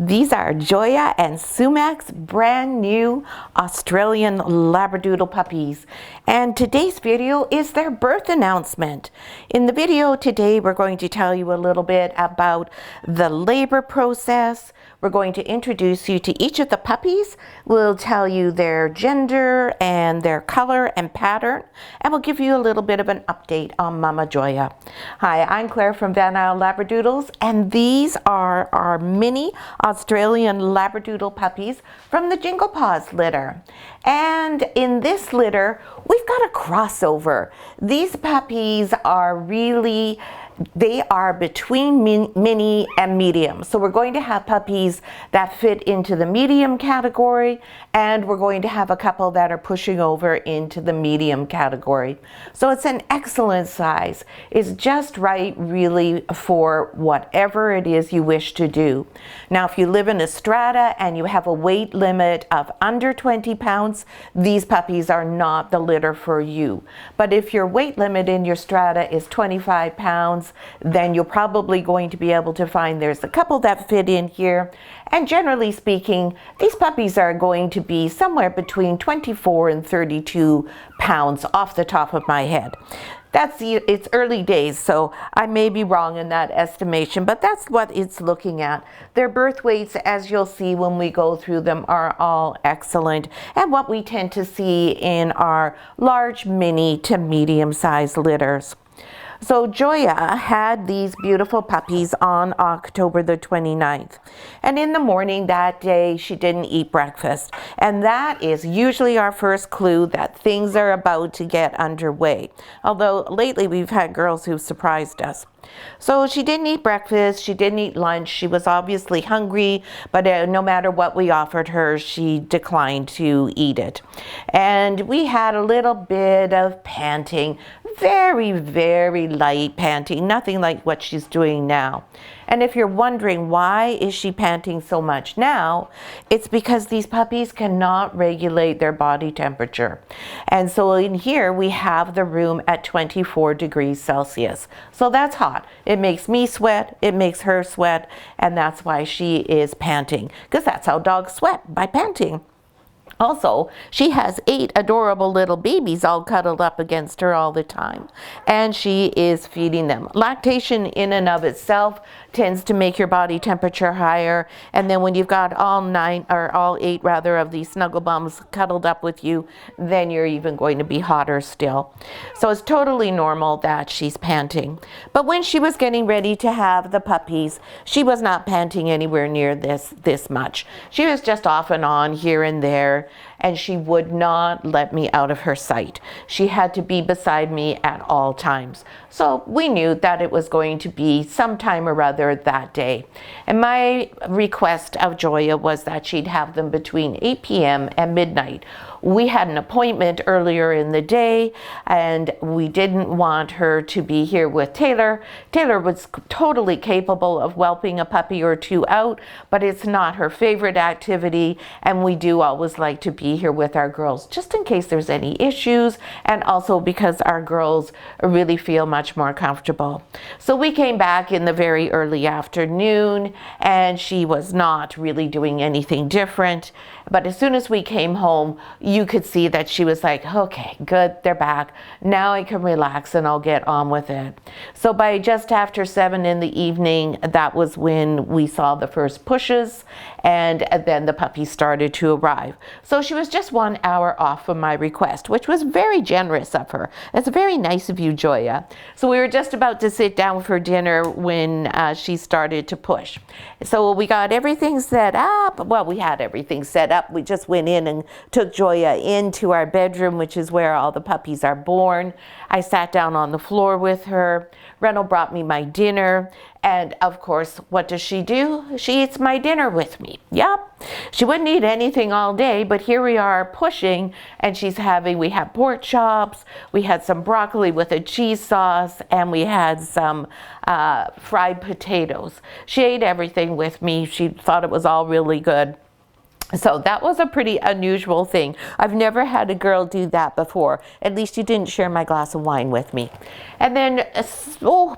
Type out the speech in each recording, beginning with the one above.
These are Joya and Sumak's brand new Australian Labradoodle puppies. And today's video is their birth announcement. In the video today, we're going to tell you a little bit about the labor process. We're going to introduce you to each of the puppies. We'll tell you their gender and their color and pattern. And we'll give you a little bit of an update on Mama Joya. Hi, I'm Claire from Van Isle Labradoodles, and these are our mini Australian Labradoodle puppies from the Jingle Paws litter. And in this litter, we've got a crossover. These puppies are they are between mini and medium. So we're going to have puppies that fit into the medium category, and we're going to have a couple that are pushing over into the medium category. So it's an excellent size. It's just right really for whatever it is you wish to do. Now, if you live in a strata and you have a weight limit of under 20 pounds, these puppies are not the litter for you. But if your weight limit in your strata is 25 pounds, then you're probably going to be able to find there's a couple that fit in here. And generally speaking, these puppies are going to be somewhere between 24 and 32 pounds off the top of my head. It's early days, so I may be wrong in that estimation, but that's what it's looking at. Their birth weights, as you'll see when we go through them, are all excellent, and what we tend to see in our large, mini to medium-sized litters. So Joya had these beautiful puppies on October the 29th. And in the morning that day, she didn't eat breakfast. And that is usually our first clue that things are about to get underway. Although lately we've had girls who've surprised us. So she didn't eat breakfast, she didn't eat lunch, she was obviously hungry, but no matter what we offered her, she declined to eat it. And we had a little bit of panting, very, very light panting, nothing like what she's doing now. And if you're wondering why is she panting so much now, it's because these puppies cannot regulate their body temperature. And so in here we have the room at 24 degrees Celsius. So that's hot. It makes me sweat, it makes her sweat, and that's why she is panting, because that's how dogs sweat, by panting. Also, she has 8 adorable little babies all cuddled up against her all the time, and she is feeding them. Lactation in and of itself tends to make your body temperature higher, and then when you've got all 8 of these snuggle bums cuddled up with you, then you're even going to be hotter still. So it's totally normal that she's panting. But when she was getting ready to have the puppies, she was not panting anywhere near this much. She was just off and on here and there, and she would not let me out of her sight. She had to be beside me at all times. So we knew that it was going to be sometime or other that day. And my request of Joya was that she'd have them between 8 p.m. and midnight. We had an appointment earlier in the day, and we didn't want her to be here with Taylor. Taylor was totally capable of whelping a puppy or two out, but it's not her favorite activity, and we do always like to be here with our girls, just in case there's any issues, and also because our girls really feel much more comfortable. So we came back in the very early afternoon, and she was not really doing anything different. But as soon as we came home, you could see that she was like, okay, good, they're back. Now I can relax and I'll get on with it. So by just after 7 in the evening, that was when we saw the first pushes, and then the puppy started to arrive. So she was just 1 hour off of my request, which was very generous of her. That's very nice of you, Joya. So we were just about to sit down for dinner when she started to push. So we got everything set up. Well, we had everything set up. We just went in and took Joya into our bedroom, which is where all the puppies are born. I sat down on the floor with her. Reynold brought me my dinner. And of course, what does she do? She eats my dinner with me. Yep. She wouldn't eat anything all day, but here we are pushing, and we had pork chops, we had some broccoli with a cheese sauce, and we had some fried potatoes. She ate everything with me. She thought it was all really good. So that was a pretty unusual thing. I've never had a girl do that before. At least you didn't share my glass of wine with me. And then,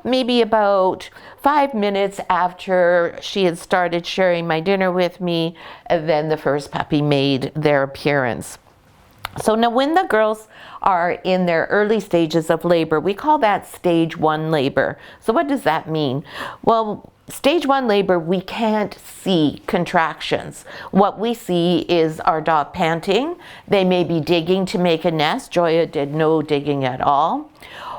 maybe about 5 minutes after she had started sharing my dinner with me, then the first puppy made their appearance. So now when the girls are in their early stages of labor, we call that stage 1 labor. So what does that mean? Well, stage 1 labor, we can't see contractions. What we see is our dog panting. They may be digging to make a nest. Joya did no digging at all.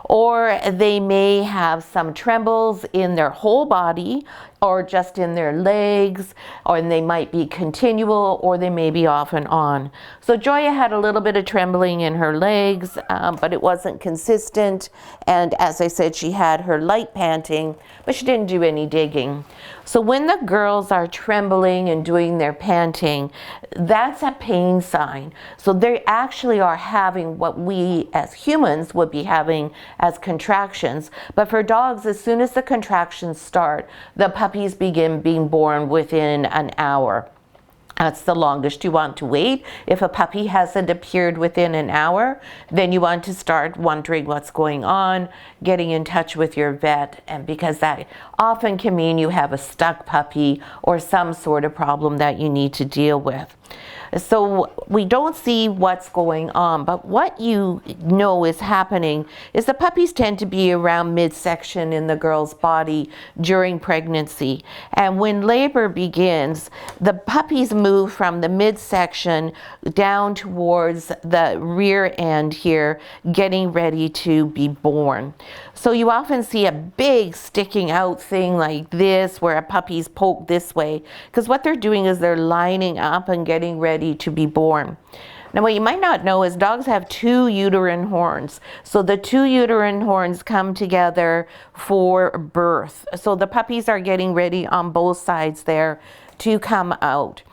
Or they may have some trembles in their whole body or just in their legs, or they might be continual, or they may be off and on. So Joya had a little bit of trembling in her legs, but it wasn't consistent. And as I said, she had her light panting, but she didn't do any digging. So when the girls are trembling and doing their panting, that's a pain sign. So they actually are having what we as humans would be having as contractions. But for dogs, as soon as the contractions start, the puppies begin being born within an hour. That's the longest you want to wait. If a puppy hasn't appeared within an hour, then you want to start wondering what's going on, getting in touch with your vet, and because that often can mean you have a stuck puppy or some sort of problem that you need to deal with. So we don't see what's going on, but what you know is happening is the puppies tend to be around midsection in the girl's body during pregnancy. And when labor begins, the puppies move from the midsection down towards the rear end here, getting ready to be born. So you often see a big sticking out thing like this, where a puppy's poked this way, because what they're doing is they're lining up and getting ready to be born. Now, what you might not know is dogs have 2 uterine horns. So the 2 uterine horns come together for birth. So the puppies are getting ready on both sides there to come out.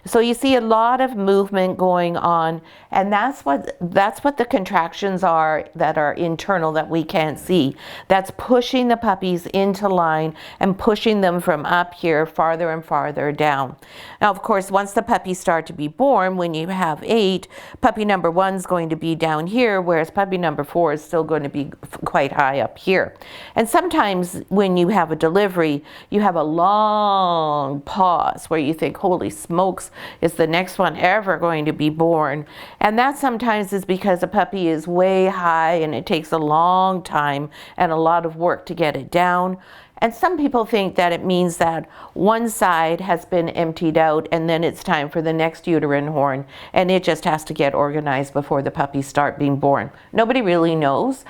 So you see a lot of movement going on, and that's what the contractions are that are internal that we can't see. That's pushing the puppies into line and pushing them from up here farther and farther down. Now, of course, once the puppies start to be born, when you have 8, puppy number 1 is going to be down here, whereas puppy number 4 is still going to be quite high up here. And sometimes when you have a delivery, you have a long pause where you think, holy smokes, is the next one ever going to be born? And that sometimes is because a puppy is way high and it takes a long time and a lot of work to get it down. And some people think that it means that one side has been emptied out and then it's time for the next uterine horn, and it just has to get organized before the puppies start being born. Nobody really knows.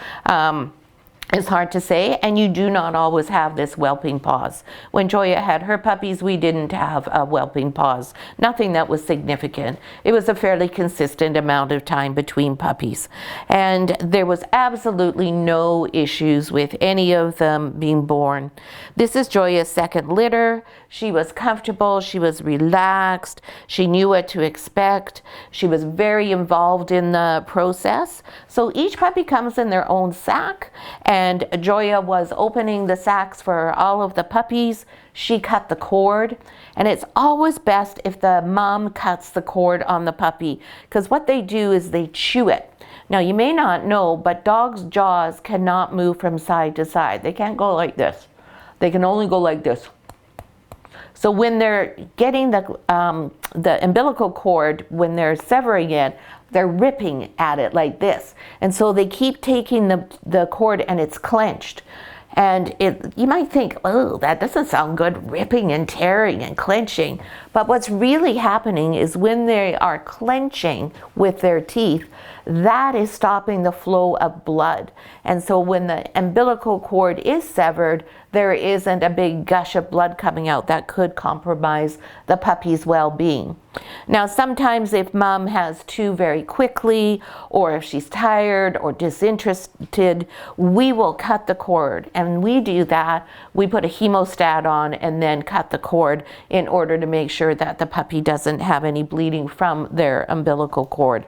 It's hard to say, and you do not always have this whelping pause. When Joya had her puppies, we didn't have a whelping pause. Nothing that was significant. It was a fairly consistent amount of time between puppies. And there was absolutely no issues with any of them being born. This is Joya's second litter. She was comfortable, she was relaxed, she knew what to expect. She was very involved in the process. So each puppy comes in their own sack, and Joya was opening the sacks for all of the puppies. She cut the cord, and it's always best if the mom cuts the cord on the puppy, because what they do is they chew it. Now, you may not know, but dogs' jaws cannot move from side to side. They can't go like this. They can only go like this. So when they're getting the umbilical cord, when they're severing it, they're ripping at it like this. And so they keep taking the cord, and it's clenched. And you might think, oh, that doesn't sound good, ripping and tearing and clenching. But what's really happening is when they are clenching with their teeth, that is stopping the flow of blood. And so when the umbilical cord is severed, there isn't a big gush of blood coming out that could compromise the puppy's well-being. Now, sometimes if mom has to very quickly, or if she's tired or disinterested, we will cut the cord. And we do that. We put a hemostat on and then cut the cord in order to make sure that the puppy doesn't have any bleeding from their umbilical cord.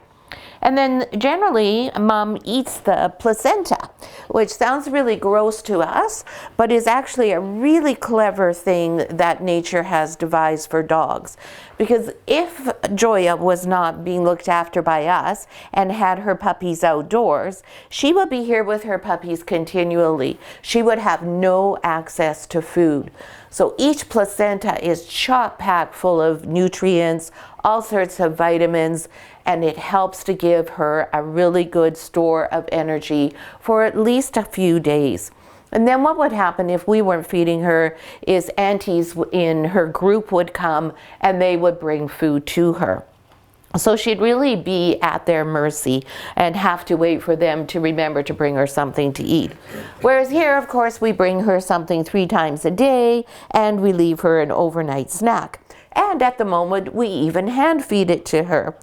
And then generally, Mom eats the placenta, which sounds really gross to us, but is actually a really clever thing that nature has devised for dogs. Because if Joya was not being looked after by us and had her puppies outdoors, she would be here with her puppies continually. She would have no access to food. So each placenta is chock-packed full of nutrients, all sorts of vitamins, and it helps to give her a really good store of energy for at least a few days. And then what would happen if we weren't feeding her is aunties in her group would come and they would bring food to her. So she'd really be at their mercy and have to wait for them to remember to bring her something to eat. Whereas here, of course, we bring her something 3 times a day and we leave her an overnight snack. And at the moment, we even hand feed it to her.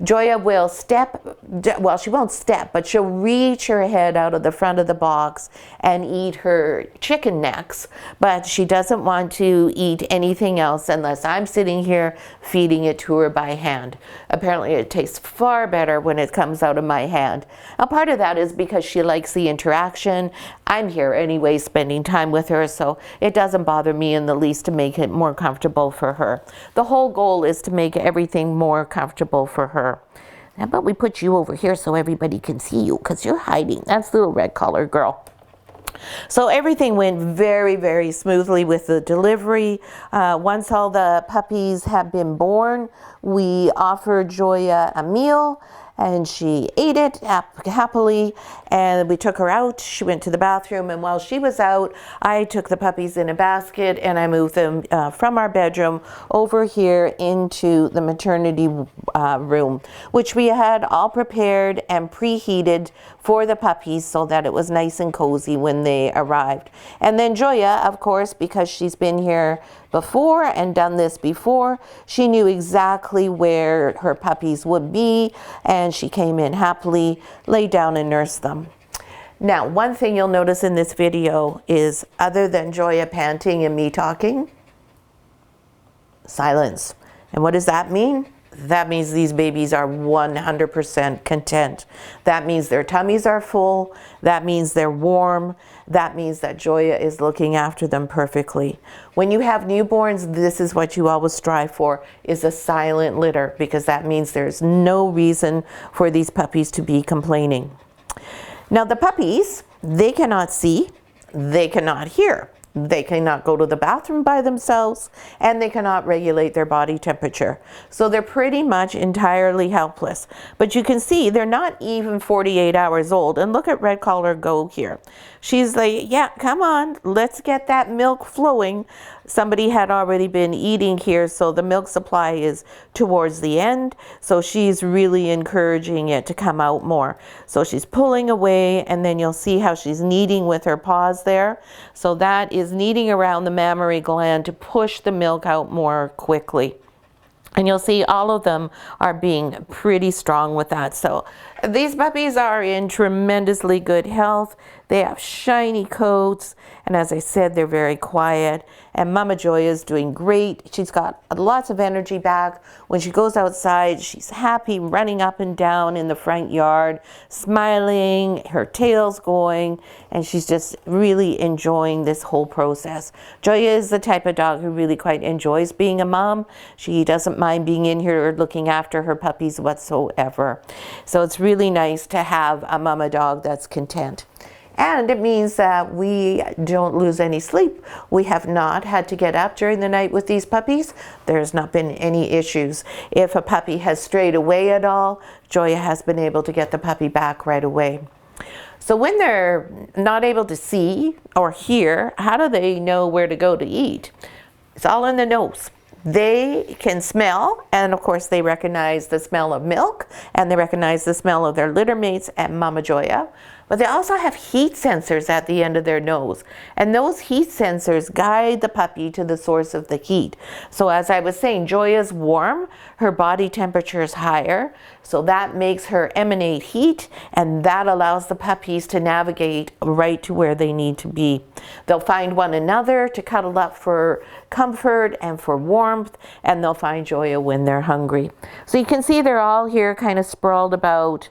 Joya will step, well, she won't step, but she'll reach her head out of the front of the box and eat her chicken necks. But she doesn't want to eat anything else unless I'm sitting here feeding it to her by hand. Apparently, it tastes far better when it comes out of my hand. Now, part of that is because she likes the interaction. I'm here anyway, spending time with her, so it doesn't bother me in the least to make it more comfortable for her. The whole goal is to make everything more comfortable for her. How about we put you over here so everybody can see you, because you're hiding. That's the little red collar girl. So everything went very, very smoothly with the delivery. Once all the puppies have been born, we offered Joya a meal, and she ate it happily, and we took her out. She went to the bathroom, and while she was out, I took the puppies in a basket and I moved them from our bedroom over here into the maternity room, which we had all prepared and preheated for the puppies so that it was nice and cozy when they arrived. And then Joya, of course, because she's been here before and done this before, she knew exactly where her puppies would be, and she came in happily, laid down and nursed them. Now, one thing you'll notice in this video is, other than Joya panting and me talking, silence. And what does that mean? That means these babies are 100% content. That means their tummies are full. That means they're warm. That means that Joya is looking after them perfectly. When you have newborns, this is what you always strive for, is a silent litter, because that means there's no reason for these puppies to be complaining. Now the puppies, they cannot see, they cannot hear. They cannot go to the bathroom by themselves, and they cannot regulate their body temperature. So they're pretty much entirely helpless. But you can see they're not even 48 hours old. And look at Red Collar go here. She's like, yeah, come on, let's get that milk flowing. Somebody had already been eating here, so the milk supply is towards the end. So she's really encouraging it to come out more. So she's pulling away, and then you'll see how she's kneading with her paws there. So that is kneading around the mammary gland to push the milk out more quickly. And you'll see all of them are being pretty strong with that. So these puppies are in tremendously good health. They have shiny coats, and as I said, they're very quiet. And Mama Joya is doing great. She's got lots of energy back. When she goes outside, she's happy, running up and down in the front yard, smiling, her tail's going, and she's just really enjoying this whole process. Joya is the type of dog who really quite enjoys being a mom. She doesn't mind being in here or looking after her puppies whatsoever. So it's really nice to have a mama dog that's content. And it means that we don't lose any sleep. We have not had to get up during the night with these puppies. There's not been any issues. If a puppy has strayed away at all, Joya has been able to get the puppy back right away. So when they're not able to see or hear, how do they know where to go to eat? It's all in the nose. They can smell, and of course they recognize the smell of milk, and they recognize the smell of their litter mates and Mama Joya. But they also have heat sensors at the end of their nose. And those heat sensors guide the puppy to the source of the heat. So as I was saying, Joya's warm, her body temperature is higher. So that makes her emanate heat, and that allows the puppies to navigate right to where they need to be. They'll find one another to cuddle up for comfort and for warmth, and they'll find Joya when they're hungry. So you can see they're all here kind of sprawled about.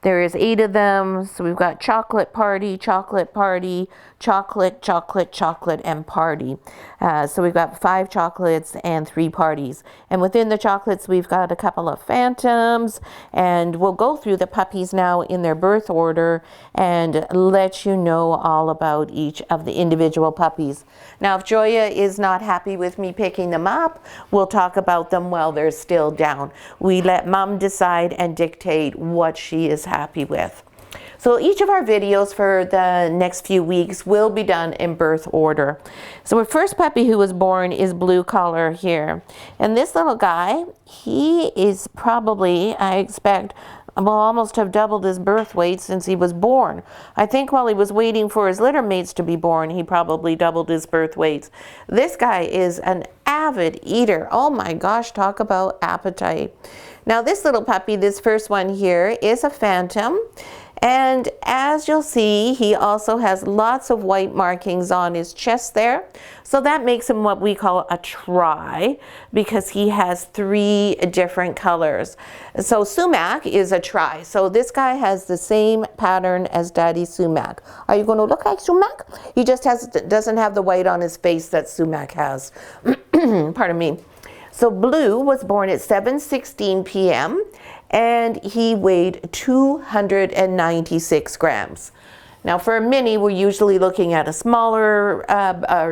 There is 8 of them. So we've got chocolate party, chocolate party, chocolate, chocolate, chocolate, and party. So we've got 5 chocolates and 3 parties. And within the chocolates, we've got a couple of phantoms. And we'll go through the puppies now in their birth order and let you know all about each of the individual puppies. Now, if Joya is not happy with me picking them up, we'll talk about them while they're still down. We let Mom decide and dictate what she is happy with. So each of our videos for the next few weeks will be done in birth order. So our first puppy who was born is Blue Collar here. And this little guy, he is probably, I expect, will almost have doubled his birth weight since he was born. I think while he was waiting for his litter mates to be born, he probably doubled his birth weights. This guy is an avid eater. Oh my gosh, talk about appetite. Now this little puppy, this first one here, is a phantom. And as you'll see, he also has lots of white markings on his chest there. So that makes him what we call a tri, because he has 3 different colors. So Sumac is a tri. So this guy has the same pattern as Daddy Sumac. Are you going to look like Sumac? He just doesn't have the white on his face that Sumac has. Pardon me. So Blue was born at 7:16 p.m. and he weighed 296 grams. Now for a mini, we're usually looking at a smaller,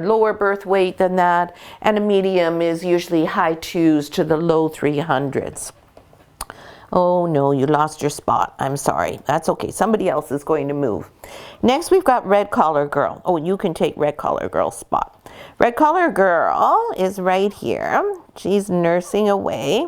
lower birth weight than that, and a medium is usually high 2s to the low 300s. Oh no, you lost your spot. I'm sorry. That's okay. Somebody else is going to move. Next, we've got Red Collar Girl. Oh, you can take Red Collar Girl's spot. Red Collar Girl is right here. She's nursing away.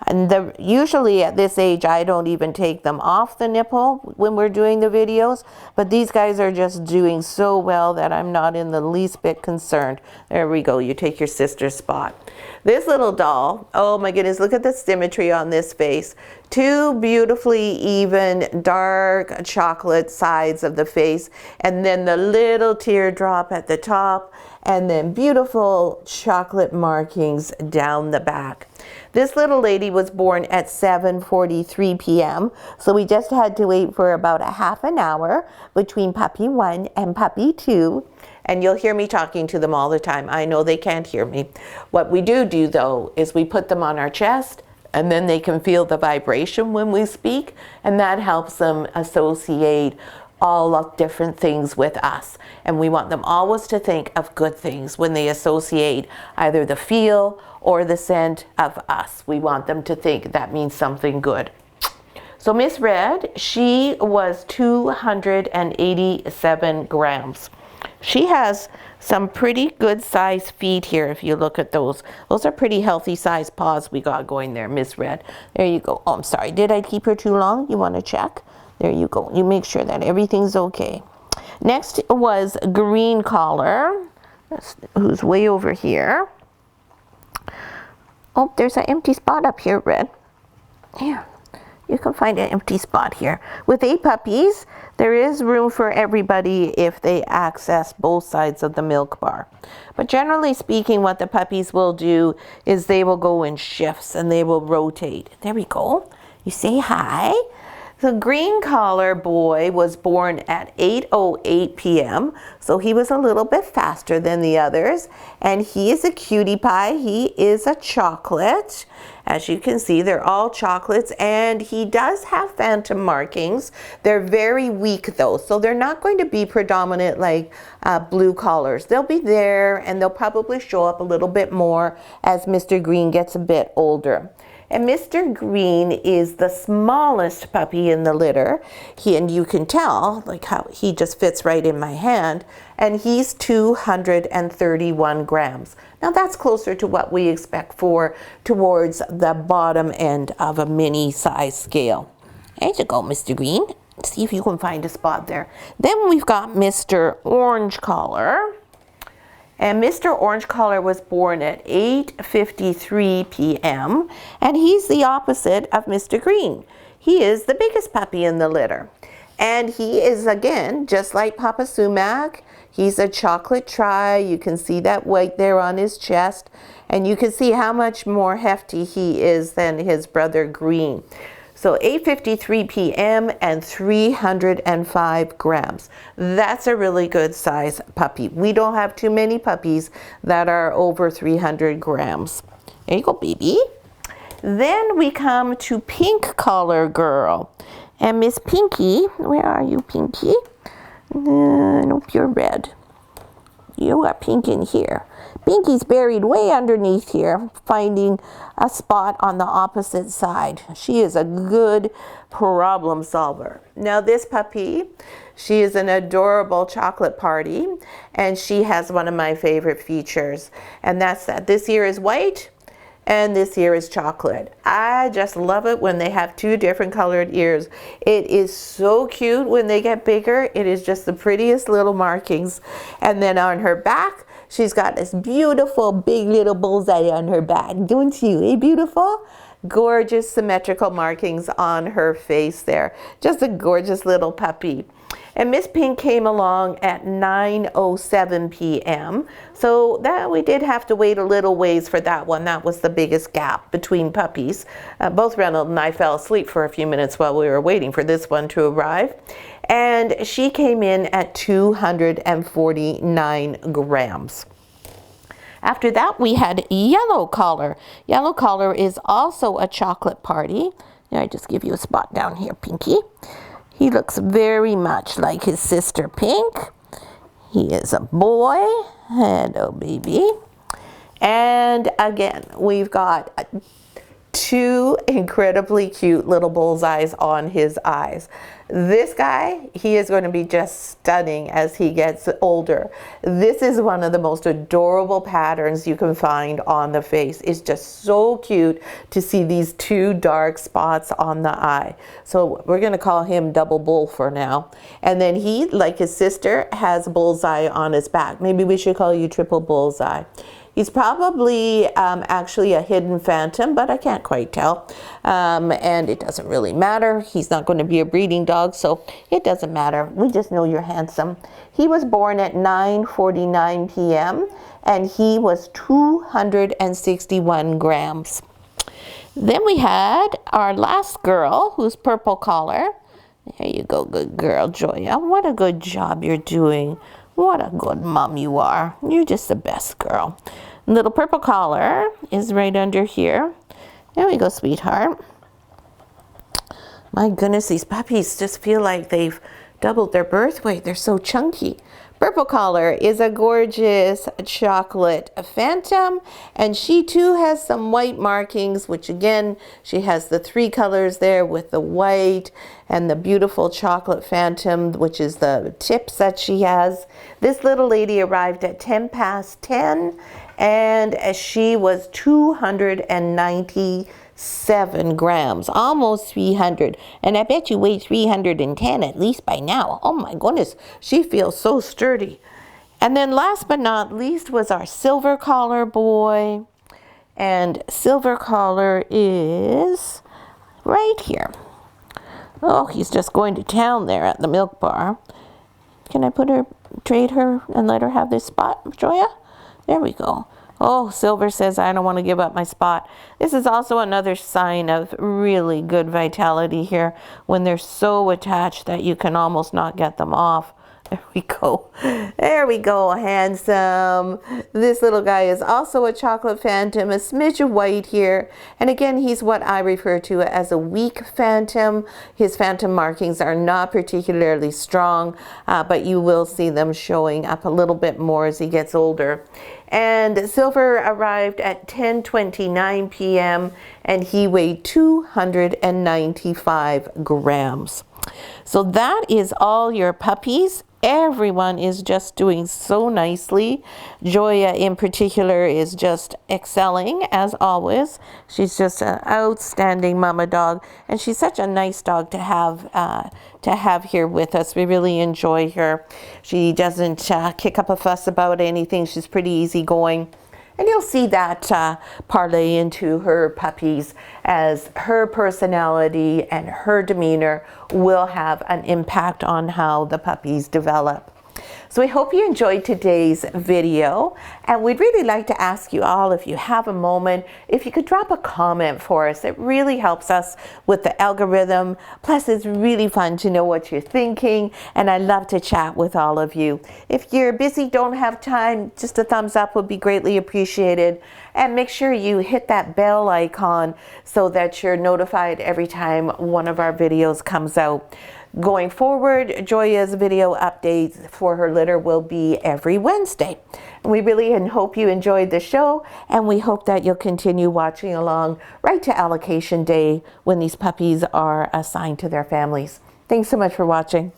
And usually at this age, I don't even take them off the nipple when we're doing the videos. But these guys are just doing so well that I'm not in the least bit concerned. There we go. You take your sister's spot. This little doll, oh my goodness, look at the symmetry on this face. 2 beautifully even dark chocolate sides of the face, and then the little teardrop at the top, and then beautiful chocolate markings down the back. This little lady was born at 7:43 p.m. So we just had to wait for about a half an hour between puppy 1 and puppy 2. And you'll hear me talking to them all the time. I know they can't hear me. What we do though is we put them on our chest, and then they can feel the vibration when we speak, and that helps them associate all of different things with us. And we want them always to think of good things when they associate either the feel or the scent of us. We want them to think that means something good. So Miss Red, she was 287 grams. She has some pretty good sized feet here if you look at those. Those are pretty healthy sized paws we got going there, Miss Red. There you go. Oh, I'm sorry. Did I keep her too long? You want to check? There you go. You make sure that everything's okay. Next was Green Collar, who's way over here. Oh, there's an empty spot up here, Red. Yeah. You can find an empty spot here. With 8 puppies, there is room for everybody if they access both sides of the milk bar. But generally speaking, what the puppies will do is they will go in shifts and they will rotate. There we go. You say hi. The Green Collar boy was born at 8:08 p.m. So he was a little bit faster than the others. And he is a cutie pie. He is a chocolate. As you can see, they're all chocolates, and he does have phantom markings. They're very weak though, so they're not going to be predominant like Blue Collars. They'll be there, and they'll probably show up a little bit more as Mr. Green gets a bit older. And Mr. Green is the smallest puppy in the litter. And you can tell like how he just fits right in my hand. And he's 231 grams. Now that's closer to what we expect for towards the bottom end of a mini size scale. There you go, Mr. Green. See if you can find a spot there. Then we've got Mr. Orange Collar. And Mr. Orange Collar was born at 8:53 p.m. and he's the opposite of Mr. Green. He is the biggest puppy in the litter. And he is, again, just like Papa Sumac. He's a chocolate tri. You can see that white there on his chest. And you can see how much more hefty he is than his brother Green. So 8:53 p.m. and 305 grams. That's a really good size puppy. We don't have too many puppies that are over 300 grams. There you go, baby. Then we come to Pink Collar Girl. And Miss Pinky, where are you, Pinky? Nope, you're red. You are pink in here. Pinky's buried way underneath here, finding a spot on the opposite side. She is a good problem solver. Now this puppy, she is an adorable chocolate party, and she has one of my favorite features, and that's that this ear is white and this ear is chocolate. I just love it when they have two different colored ears. It is so cute when they get bigger. It is just the prettiest little markings. And then on her back, she's got this beautiful big little bullseye on her back. Don't you? Eh, beautiful? Gorgeous symmetrical markings on her face there. Just a gorgeous little puppy. And Miss Pink came along at 9:07 p.m. So that we did have to wait a little ways for that one. That was the biggest gap between puppies. Both Reynolds and I fell asleep for a few minutes while we were waiting for this one to arrive. And she came in at 249 grams. After that, we had Yellow Collar. Yellow Collar is also a chocolate party. I just give you a spot down here, Pinky. He looks very much like his sister Pink. He is a boy. Hello, baby. And again, we've got two incredibly cute little bullseyes on his eyes. This guy, he is going to be just stunning as he gets older. This is one of the most adorable patterns you can find on the face. It's just so cute to see these two dark spots on the eye. So we're going to call him Double Bull for now. And then he, like his sister, has bullseye on his back. Maybe we should call you Triple Bullseye. He's probably actually a hidden phantom, but I can't quite tell. And it doesn't really matter. He's not going to be a breeding dog, so it doesn't matter. We just know you're handsome. He was born at 9:49 p.m. and he was 261 grams. Then we had our last girl, who's Purple Collar. There you go, good girl, Joya. What a good job you're doing. What a good mom you are. You're just the best girl. Little Purple Collar is right under here. There we go, sweetheart. My goodness, these puppies just feel like they've doubled their birth weight. They're so chunky. Purple Collar is a gorgeous chocolate phantom, and she too has some white markings, which again, she has the three colors there with the white and the beautiful chocolate phantom, which is the tips that she has. This little lady arrived at 10:10, and she was 297 grams, almost 300. And I bet you weigh 310 at least by now. Oh my goodness, she feels so sturdy. And then last but not least was our Silver Collar boy. And Silver Collar is right here. Oh, he's just going to town there at the milk bar. Can I trade her and let her have this spot, Joya? There we go. Oh, Silver says, I don't want to give up my spot. This is also another sign of really good vitality here when they're so attached that you can almost not get them off. There we go. There we go, handsome. This little guy is also a chocolate phantom, a smidge of white here. And again, he's what I refer to as a weak phantom. His phantom markings are not particularly strong, but you will see them showing up a little bit more as he gets older. And Silver arrived at 10:29 p.m. and he weighed 295 grams. So that is all your puppies everyone is just doing so nicely. Joya in particular is just excelling as always. She's just an outstanding mama dog, and she's such a nice dog to have here with us. We really enjoy her. She doesn't kick up a fuss about anything. She's pretty easygoing. And you'll see that parlay into her puppies, as her personality and her demeanor will have an impact on how the puppies develop. So we hope you enjoyed today's video, and we'd really like to ask you all, if you have a moment, if you could drop a comment for us. It really helps us with the algorithm. Plus, it's really fun to know what you're thinking, and I love to chat with all of you. If you're busy, don't have time, just a thumbs up would be greatly appreciated. And make sure you hit that bell icon so that you're notified every time one of our videos comes out. Going forward, Joya's video updates for her litter will be every Wednesday. We really hope you enjoyed the show, and we hope that you'll continue watching along right to allocation day when these puppies are assigned to their families. Thanks so much for watching.